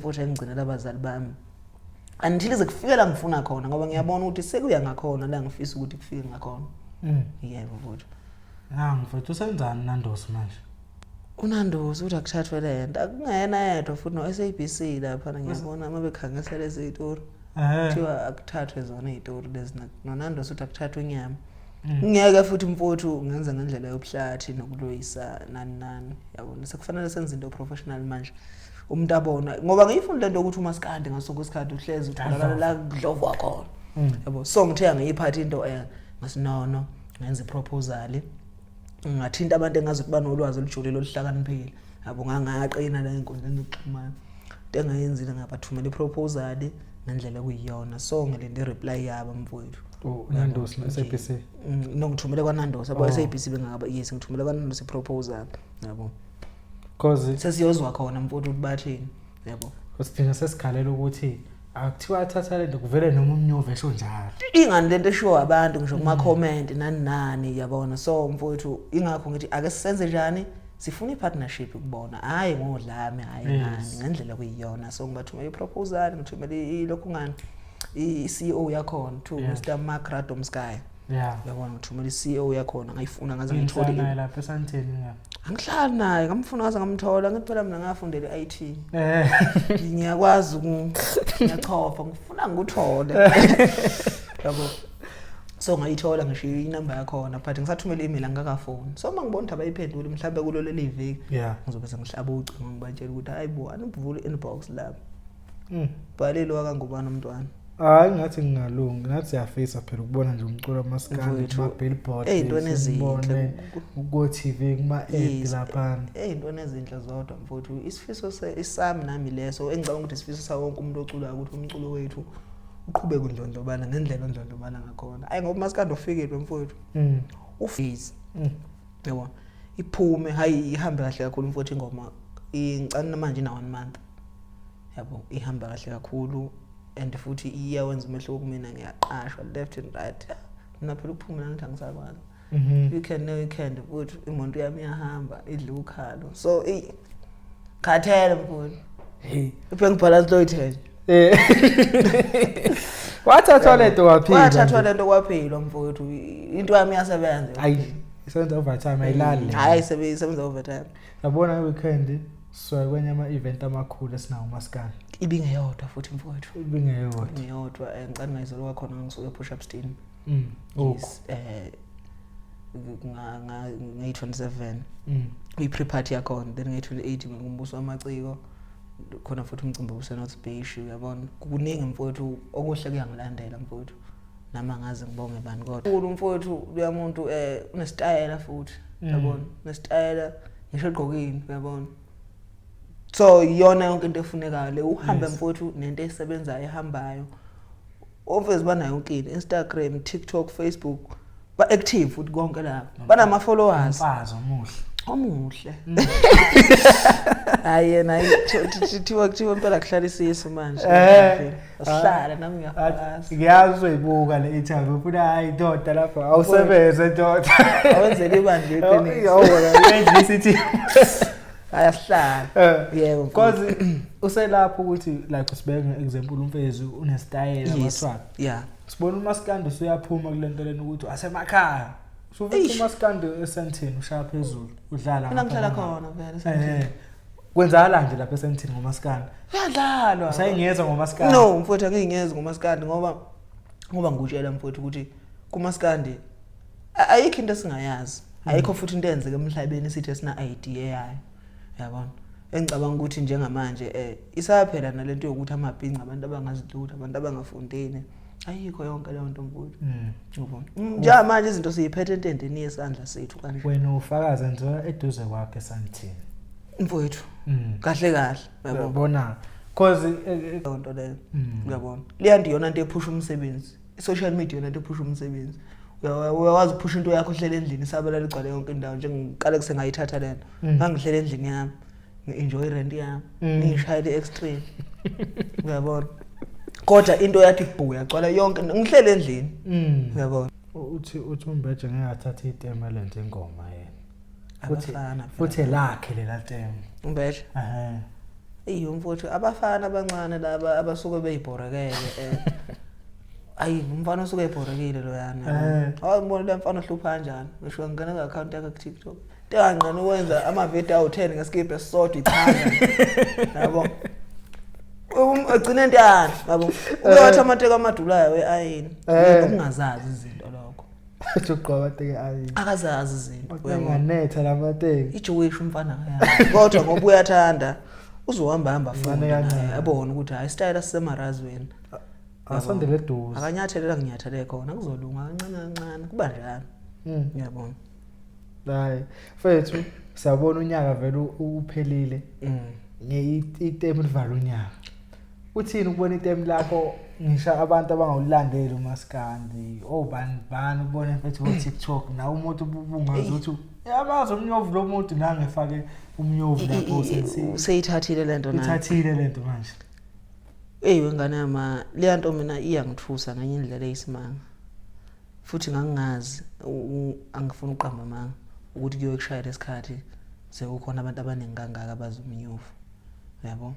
futhi engigcinela abazali bami until ize kufikela ngifuna khona ngoba ngiyabona ukuthi sekuya ngakhona la ngifisa ukuthi kufike ngakhona. Yebo futhi. Mfowethu usenzani Nandosi manje? UNandosi uthi akuthathwe lento akungena yedwa futhi no SABC lapha ngiyabona uma bekhangisela izitori. Kuthiwa akuthathwe zona izitori lezi noNandosi uthi akuthathwe inyama. Ngiyeke futhi mfowethu ngenza ngendlela yobuhlathi nokuloyisa nani yabona sekufanele senze into professional manje. Umuntu abona ngoba ngiyifunda lento ukuthi umaskandi ngasonke isikhathi uhlezi utholakala la kudlovu khona. Yabo so ngithe ngiyiphatha into ngasinono ngenza iproposal. Ngathinta abantu engazuthi banolwazi olujulile oluhlakaniphile. Yabo ngangaqina la enkundleni zokuxhumana. Into engayenzile ngabathumela iproposal ngendlela kuyiyona so ngilinde reply yabo mfowethu. Nandosi SABC. Ngithumele kwaNandosi abo SABC bengaba yes ngithumele kwaNandosi iproposal yabo. Cause sesiyozwa khona mfowethu ukuthi bathini yabo. Usithina sesikhalela ukuthi akuthiwa athatha lento kuvele noma umnyovu esho njalo. Ingani lento esho abantu ngisho kuma comment nani yabona so mfowethu ingakho ngithi ake sisenze njani sifuna ipartnership ukubona hayi ngodlame hayi ngani ngendlela kuyiyona so ngibathumela iproposal ngithumela ilokhu ngani iCEO yakhona to Mr. Mark Radomsky. Yabona ngithumela iCEO yakhona ngayifuna ngaze ngithole lapha eSantheni angihlala naye ngamfuna ngaze ngamthola ngithi phela mina ngafundela IT. Ngiyakwazi ngiyachofa ngifuna ngikuthole. Yabo so ngayithola ngisho inamba yakhona but ngisathumela email angakafoni so mangibona ukuthi abayiphendule mhlawumbe kulo leli viki ngizobe sengihlaba ucingo ngibatshela ukuthi hayibo anibuvule inbox lapha. Bhalelo akangubani umntwana. Hayi ngathi ngingalungi ngathi siyafisa phela ukubona nje umculo wamaskandi kuma billboard ezintweni ezinhle ku TV kuma ad lapha ezintweni ezinhle zodwa mfowethu isifiso isami nami leso engicabanga ukuthi isifiso sa wonke umuntu ocula ukuthi umculo wethu uqhubeke undlondlobala ngendlela ondlondlobala ngakhona hayi ngoba maskandi ofikile mfowethu ufees yabo iphume hayi ihambe kahle kakhulu mfowethu ingoma ingcane manje ina 1 month yabo ihamba kahle kakhulu and futhi iyawenza umehluko kumina ngiyaqashwa left and right mina phela ukuphumula ngithi angisakwazi weekend futhi imoto yami iyahamba idla ukhalo so khathele mfowethu ibhengibhala Lloyd wathathwa lento kwaphila mfowethu into yami yasebenza hayi isenza overtime ayilali hayi sebenza overtime yabona weekend so kwenye ama event amakhulu esinawo umaskandi ibingeyodwa futhi mfowethu ibingeyodwa ngicela ngayizolo kwakhona ngisuke push up steam yes ngi27 uyi-pre-party yakhona then ngi28 ngumbuso wamaciko khona futhi umcimbi useNorth Bay uyabona kuningi mfowethu okuhle kuyangilandela mfowethu nama ngazi ngibonge bani kodwa mfowethu uyamuntu unestyle futhi yabona nestyle ngisho egqokini uyabona so iyona yonke into efunekayo le uhambe mfowethu nento esebenzayo ehambayo obviously banayo inkinga Instagram TikTok Facebook ba active futhi konke lapha banama followers umfazi omuhle ayena thiwa impela kuhlala isiso manje asihlala nami ngiyafaka ngiyazi uyibuka le interview ufuna hayi doda lapha awusebenze doda awenzele ibandla eqinile yawona isithi ayasihlala yebo because uselapho ukuthi like usibeke example umfezi unestyle amathiwa sibona umaskandi uyaphuma kulento lena ukuthi asemakhaya Sufithi umaskandi eSantheni ushaya phezulu udlala ngapha ngihlala khona vele eSantheni kwenzala nje lapha eSantheni ngomaskandi uyadlalwa sayingeza ngomaskandi no mfowethu angingeza ngomaskandi ngoba ngikutshela mfowethu ukuthi kumaskandi ayikho into esingayazi ayikho futhi into eyenzeke emhlabeni sithi sina idea yayo yabona engicabanga ukuthi njengamanje isaphela nalento yokuthi amabhinqa abantu abangazilutha abantu abangafundeni ayikho yonke leyo nto mfowethu ngibona njengamanje izinto siyiphethe entendeni yesandla sethu kanje wena ufakaza nje eduze kwakhe eSantheni mfowethu kahle yabona cause into leyo uyabona liyanti yona into ephusha umsebenzi social media yona into ephusha umsebenzi uyawazi uphusha into yakho hlele endlini isabela ligcwale yonke indawo njengikale kusengayithatha lena ngangihlela endlini yami ngi-enjoy rent yami ngishayele extreme uyabona kodwa into yathi ibhuya gcwala yonke ngihlele endlini uyabona uthi umbeje ngeke athathe itema lento ingoma yena futhi lakhe lela tema umbeje Mfowethu abafana abancane laba abasuke beyibhorekele ayi umfana osuke ebhorekile lo yana. Awubona le mfana ohlupha kanjani? Ngisho ngena ku account yakhe ku TikTok. Tengangqina ukwenza ama video awu10 ngesikiphe esisodwa ithanda. Yabo. Agcina ntana yabo. Uyawathi amateka amadulayo weayini. Ukungazazi izinto lokho. Uqhwa amateka ayini. Akazazi izinto. Uyanganetha lamateka. Ijowisha umfana yakhe. Kodwa ngoba uyathanda uzohamba funa yabona ukuthi hayi style asemarazweni. Asondele eduze. Akanyathelela nginyathele khona kuzolunga kancane kuba njalo. Ngiyabona. Hayi, mfethu siyabona unyaka vele uphelile. Item livala unyaka. Uthini ukubona item lakho ngisha abantu abangawulandeli umaskandi bani ubone mfethu ku TikTok na umuntu ubungazi ukuthi yabazi umnyovu lo muntu nangefake umnyovu lapho useyithathile lento na. Ithathile lento manje. Wengane yama le nto mina iyangithusa nganye indlela eyisimanga. Futhi ngangazi angifuna uqamba manga ukuthi kuyokushaya lesikhathi sekukhona abantu abaningi kangaka abazi umnyovu. Yabo.